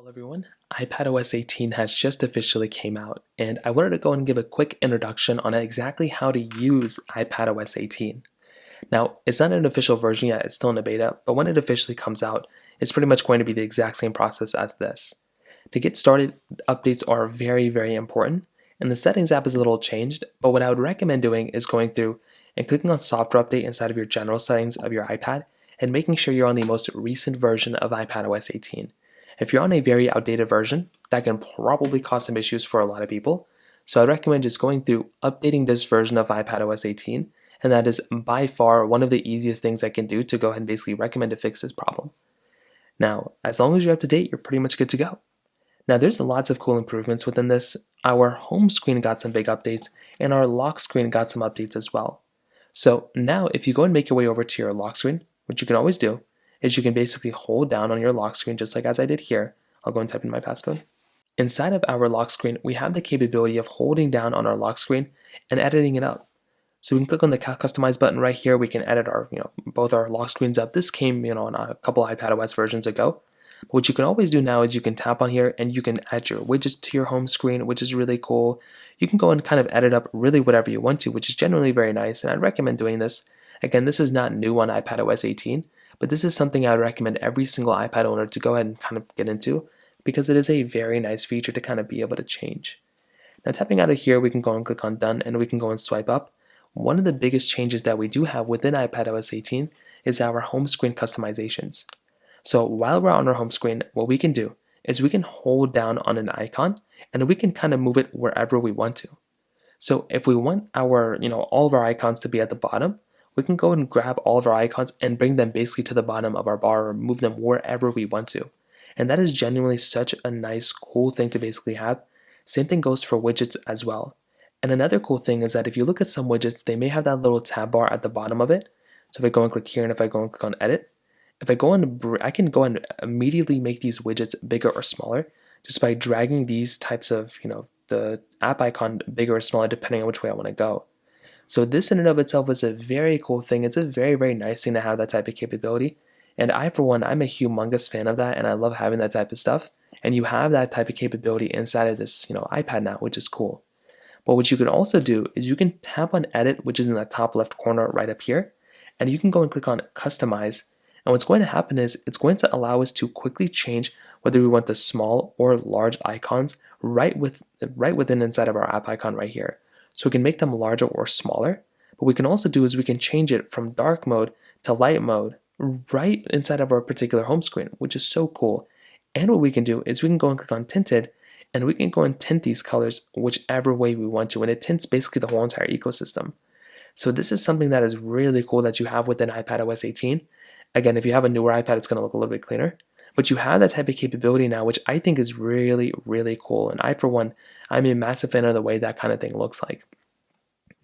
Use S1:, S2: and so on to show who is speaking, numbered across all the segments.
S1: Well everyone, iPadOS 18 has just officially came out, and I wanted to go and give a quick introduction on exactly how to use iPadOS 18. Now, it's not an official version yet, it's still in a beta, but when it officially comes out, it's pretty much going to be the exact same process as this. To get started, updates are very important, and the settings app is a little changed, but what I would recommend doing is going through and clicking on software update inside of your general settings of your iPad, and making sure you're on the most recent version of iPadOS 18. If you're on a very outdated version, that can probably cause some issues for a lot of people. So I'd recommend just going through updating this version of iPadOS 18, and that is by far one of the easiest things I can do to go ahead and basically recommend to fix this problem. Now, as long as you're up to date, you're pretty much good to go. Now there's lots of cool improvements within this. Our home screen got some big updates, and our lock screen got some updates as well. So now if you go and make your way over to your lock screen, which you can always do, is you can basically hold down on your lock screen just like as I did here. I'll go and type in my passcode. Inside of our lock screen, we have the capability of holding down on our lock screen and editing it up. So we can click on the customize button right here. We can edit our, both our lock screens up. This came, on a couple iPadOS versions ago. But what you can always do now is you can tap on here and you can add your widgets to your home screen, which is really cool. You can go and kind of edit up really whatever you want to, which is generally very nice. And I'd recommend doing this. Again, this is not new on iPadOS 18. But this is something I would recommend every single iPad owner to go ahead and kind of get into, because it is a very nice feature to kind of be able to change. Now tapping out of here, we can go and click on done, and we can go and swipe up. One of the biggest changes that we do have within iPadOS 18 is our home screen customizations. So while we're on our home screen, what we can do is we can hold down on an icon and we can kind of move it wherever we want to. So if we want our, all of our icons to be at the bottom, we can go and grab all of our icons and bring them basically to the bottom of our bar or move them wherever we want to. And that is genuinely such a nice, cool thing to basically have. Same thing goes for widgets as well. And another cool thing is that if you look at some widgets, they may have that little tab bar at the bottom of it. So if I go and click here and if I go and click on edit, if I go and I can go and immediately make these widgets bigger or smaller just by dragging these types of, the app icon bigger or smaller depending on which way I want to go. So this in and of itself is a very cool thing. It's a very nice thing to have that type of capability. And I, for one, I'm a humongous fan of that, and I love having that type of stuff. And you have that type of capability inside of this, iPad now, which is cool. But what you can also do is you can tap on edit, which is in the top left corner right up here, and you can go and click on customize. And what's going to happen is it's going to allow us to quickly change whether we want the small or large icons right within inside of our app icon right here. So we can make them larger or smaller. But what we can also do is we can change it from dark mode to light mode right inside of our particular home screen, which is so cool. And what we can do is we can go and click on tinted, and we can go and tint these colors whichever way we want to, and it tints basically the whole entire ecosystem. So this is something that is really cool that you have within iPadOS 18. Again, if you have a newer iPad, it's going to look a little bit cleaner. But you have that type of capability now, which I think is really cool. And I, for one, I'm a massive fan of the way that kind of thing looks like.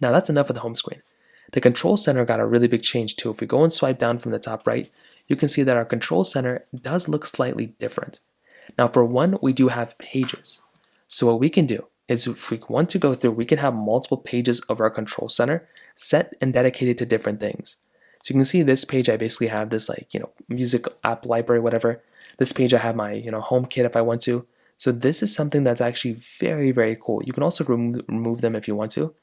S1: Now that's enough of the home screen. The control center got a really big change too. If we go and swipe down from the top right, you can see that our control center does look slightly different. Now for one, we do have pages. So what we can do is if we want to go through, we can have multiple pages of our control center set and dedicated to different things. So you can see this page, I basically have this music app library, whatever. This page I have my home kit if I want to. So this is something that's actually very cool. You can also remove them if you want to,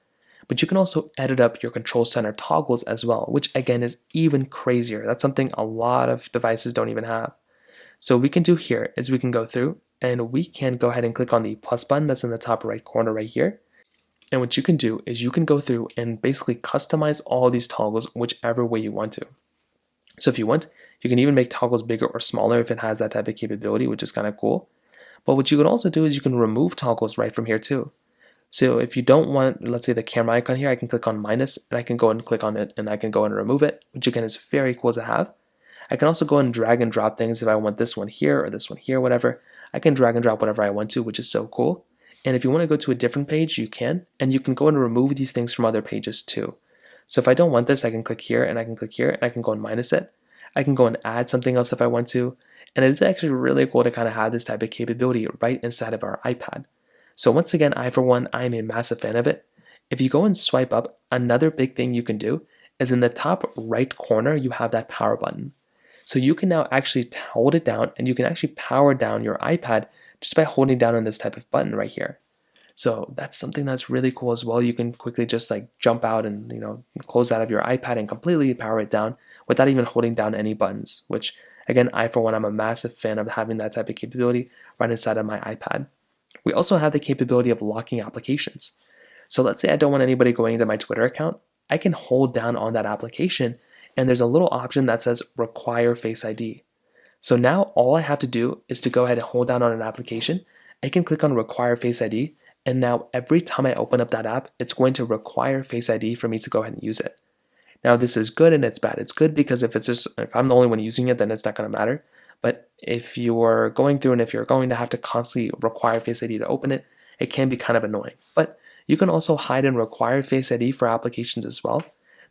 S1: but you can also edit up your control center toggles as well, which again is even crazier. That's something a lot of devices don't even have. So what we can do here is we can go through and we can go ahead and click on the plus button that's in the top right corner right here. And what you can do is you can go through and basically customize all these toggles whichever way you want to. So if you want, you can even make toggles bigger or smaller if it has that type of capability, which is kind of cool. But what you can also do is you can remove toggles right from here too. So if you don't want, let's say the camera icon here, I can click on minus and I can go and click on it and I can go and remove it, which again is very cool to have. I can also go and drag and drop things if I want this one here or this one here, whatever. I can drag and drop whatever I want to, which is so cool. And if you want to go to a different page, you can, and you can go and remove these things from other pages too. So if I don't want this, I can click here and I can click here and I can go and minus it. I can go and add something else if I want to. And it is actually really cool to kind of have this type of capability right inside of our iPad. So once again, I for one, I'm a massive fan of it. If you go and swipe up, another big thing you can do is in the top right corner, you have that power button. So you can now actually hold it down and you can actually power down your iPad just by holding down on this type of button right here. So that's something that's really cool as well. You can quickly just like jump out and close out of your iPad and completely power it down without even holding down any buttons, which again, I for one, I'm a massive fan of having that type of capability right inside of my iPad. We also have the capability of locking applications. So let's say I don't want anybody going into my Twitter account. I can hold down on that application and there's a little option that says require Face ID. So now all I have to do is to go ahead and hold down on an application. I can click on require Face ID, and now every time I open up that app, it's going to require Face ID for me to go ahead and use it. Now this is good and it's bad. It's good because if I'm the only one using it, then it's not going to matter. But if you're going through and if you're going to have to constantly require Face ID to open it, it can be kind of annoying. But you can also hide and require Face ID for applications as well.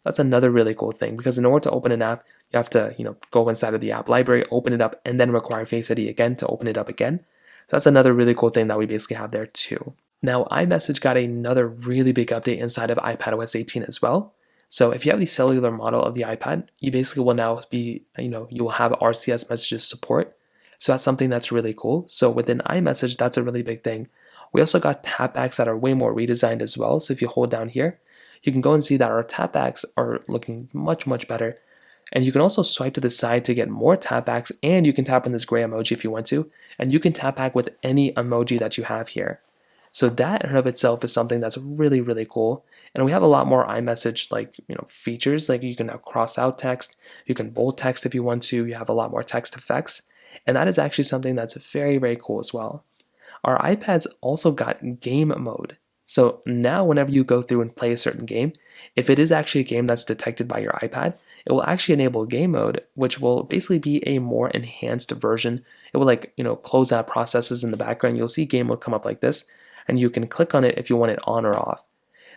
S1: That's another really cool thing because in order to open an app, you have to go inside of the app library, open it up, and then require Face ID again to open it up again. So that's another really cool thing that we basically have there too. Now, iMessage got another really big update inside of iPadOS 18 as well. So if you have the cellular model of the iPad, you basically will now be, you will have RCS messages support. So that's something that's really cool. So within iMessage, that's a really big thing. We also got tapbacks that are way more redesigned as well. So if you hold down here, you can go and see that our tapbacks are looking much, much better. And you can also swipe to the side to get more tapbacks, and you can tap on this gray emoji if you want to, and you can tap back with any emoji that you have here. So that in and of itself is something that's really, really cool. And we have a lot more iMessage features, like you can now cross out text, you can bold text if you want to, you have a lot more text effects. And that is actually something that's very, very cool as well. Our iPads also got game mode. So now whenever you go through and play a certain game, if it is actually a game that's detected by your iPad, it will actually enable game mode, which will basically be a more enhanced version. It will close out processes in the background. You'll see game mode come up like this, and you can click on it if you want it on or off.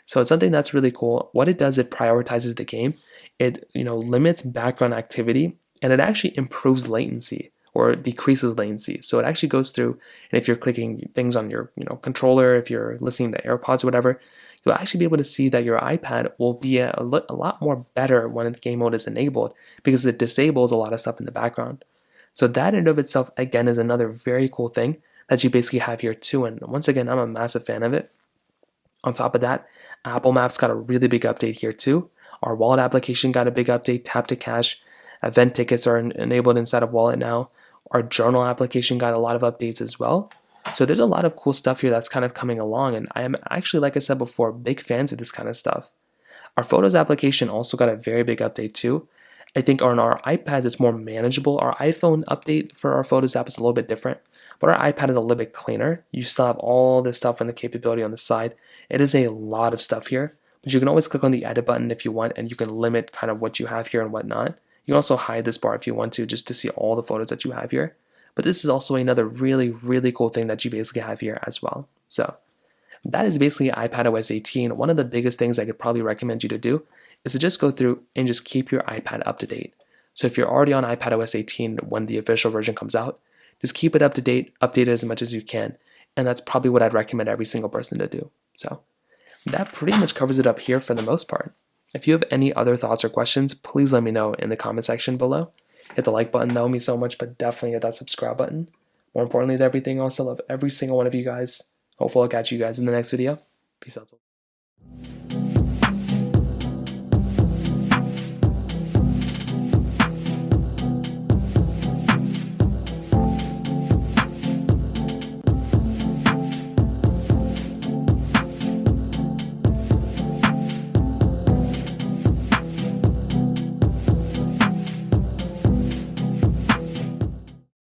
S1: So it's something that's really cool. What it does, it prioritizes the game. It limits background activity, and it actually improves latency or decreases latency. So it actually goes through, and if you're clicking things on your controller, if you're listening to AirPods or whatever, you'll actually be able to see that your iPad will be a lot more better when game mode is enabled because it disables a lot of stuff in the background. So that in and of itself, again, is another very cool thing that you basically have here too. And once again, I'm a massive fan of it. On top of that, Apple Maps got a really big update here too. Our wallet application got a big update, tap to cash. Event tickets are enabled inside of Wallet now. Our journal application got a lot of updates as well. So there's a lot of cool stuff here that's kind of coming along, and I am actually, like I said before, big fans of this kind of stuff. Our Photos application also got a very big update too. I think on our iPads it's more manageable. Our iPhone update for our Photos app is a little bit different, but our iPad is a little bit cleaner. You still have all this stuff and the capability on the side. It is a lot of stuff here, but you can always click on the edit button if you want, and you can limit kind of what you have here and whatnot. You can also hide this bar if you want to, just to see all the photos that you have here. But this is also another really, really cool thing that you basically have here as well. So that is basically iPadOS 18. One of the biggest things I could probably recommend you to do is to just go through and just keep your iPad up to date. So if you're already on iPadOS 18 when the official version comes out, just keep it up to date, update it as much as you can. And that's probably what I'd recommend every single person to do. So that pretty much covers it up here for the most part. If you have any other thoughts or questions, please let me know in the comment section below. Hit the like button, that would mean so much, but definitely hit that subscribe button. More importantly than everything else, I love every single one of you guys. Hopefully I'll catch you guys in the next video. Peace out.